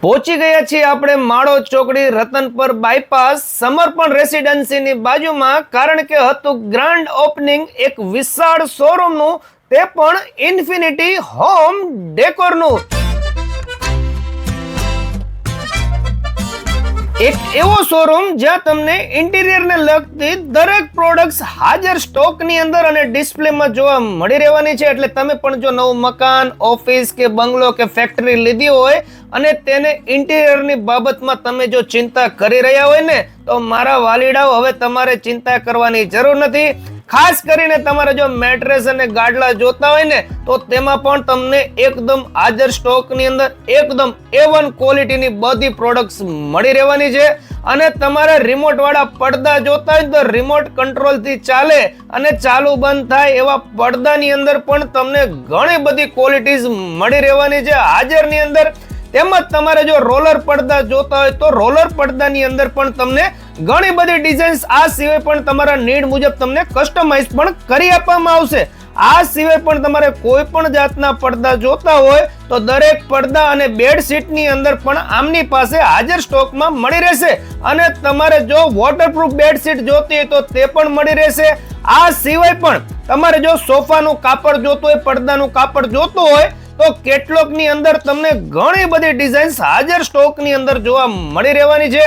પહોંચી ગયા છીએ આપણે માળો ચોકડી રતનપર બાયપાસ સમર્પણ રેસિડેન્સીની બાજુમાં, કારણ કે હતું ગ્રાન્ડ ઓપનિંગ એક વિશાળ શોરૂમનું, તે પણ ઇન્ફિનિટી હોમ ડેકોરનું। એક એવો શોરૂમ જ્યાં તમને ઇન્ટિરિયરને લગતી દરેક પ્રોડક્ટ્સ હાજર સ્ટોકની અંદર અને ડિસ્પ્લેમાં જોવા મળી રહેવાની છે। એટલે તમે પણ જો નવું મકાન, ઓફિસ કે બંગલો કે ફેક્ટરી લીધી હોય અને તેને ઇન્ટિરિયરની બાબતમાં તમે જો ચિંતા કરી રહ્યા હોય ને, તો મારા વાલીડાઓ હવે તમારે ચિંતા કરવાની જરૂર નથી। ખાસ કરીને તમારે જો મેટ્રેસ અને ગાડલા જોતા હોય ને, તો તેમાં પણ તમને એકદમ હાજર સ્ટોકની અંદર એકદમ A1 ક્વોલિટીની બધી પ્રોડક્ટ્સ મળી રહેવાની છે। અને તમારે રિમોટ વાળા પડદા જોતા હોય તો રિમોટ કંટ્રોલ થી ચાલે અને ચાલુ બંધ થાય એવા પડદાની અંદર પણ તમને ઘણી બધી ક્વોલિટીઝ મળી રહેવાની છે હાજરની અંદર। તેમજ તમારે જો રોલર પડદા જોતા હોય તો રોલર પડદાની અંદર પણ તમને ઘણી બધી ડિઝાઇન્સ આ સિવાય પણ તમારા નીડ મુજબ તમને કસ્ટમાઇઝ પણ કરી આપવામાં આવશે। આ સિવાય પણ તમારે કોઈ પણ જાતના પડદા જોતા હોય તો દરેક પડદા અને બેડશીટની અંદર પણ આમની પાસે હાજર સ્ટોકમાં મળી રહેશે। અને તમારે જો વોટરપ્રૂફ બેડશીટ જોતી હોય તો તે પણ મળી રહેશે। આ સિવાય પણ તમારે જો સોફાનું કાપડ જોતું હોય, પડદાનું કાપડ જોતું હોય તો કેટલોગ ની અંદર તમને ઘણી બધી ડિઝાઇન્સ હાજર સ્ટોકની અંદર જોવા મળી રહેવાની છે।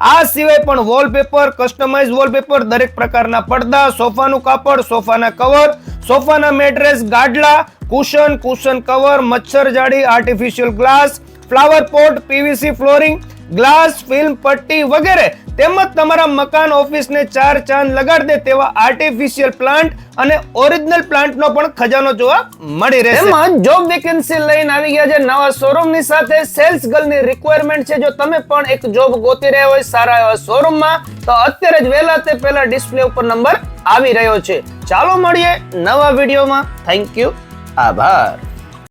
આ સિવાય પણ વોલપેપર, કસ્ટમાઇઝ વોલપેપર, દરેક પ્રકારના પડદા, સોફાનું કાપડ, સોફાના કવર, સોફાના મેટ્રેસ, ગાડલા, કુશન કવર, મચ્છર જાળી, artificial glass, flower pot, PVC flooring, glass, film પટ્ટી વગેરે, તેમજ તમારા મકાન, ઓફિસને ચાર ચાંદ લગાડી દે તેવા આર્ટિફિશિયલ પ્લાન્ટ અને ઓરિજિનલ પ્લાન્ટનો પણ ખજાનો જોવા મળી રહેશે। એમાં જોબ વેકેન્સી લઈને આવી ગયા છે નવા શોરૂમની સાથે। સેલ્સ ગર્લની રિક્વાયરમેન્ટ છે। જો તમે પણ એક જોબ ગોતી રહ્યા હોય સારા એવા શોરૂમમાં, તો અત્યારે જ વહેલા તે પહેલા ડિસ્પ્લે ઉપર નંબર આવી રહ્યો છે। ચાલો મળીએ નવા વિડીયોમાં। થેન્ક યુ, આભાર।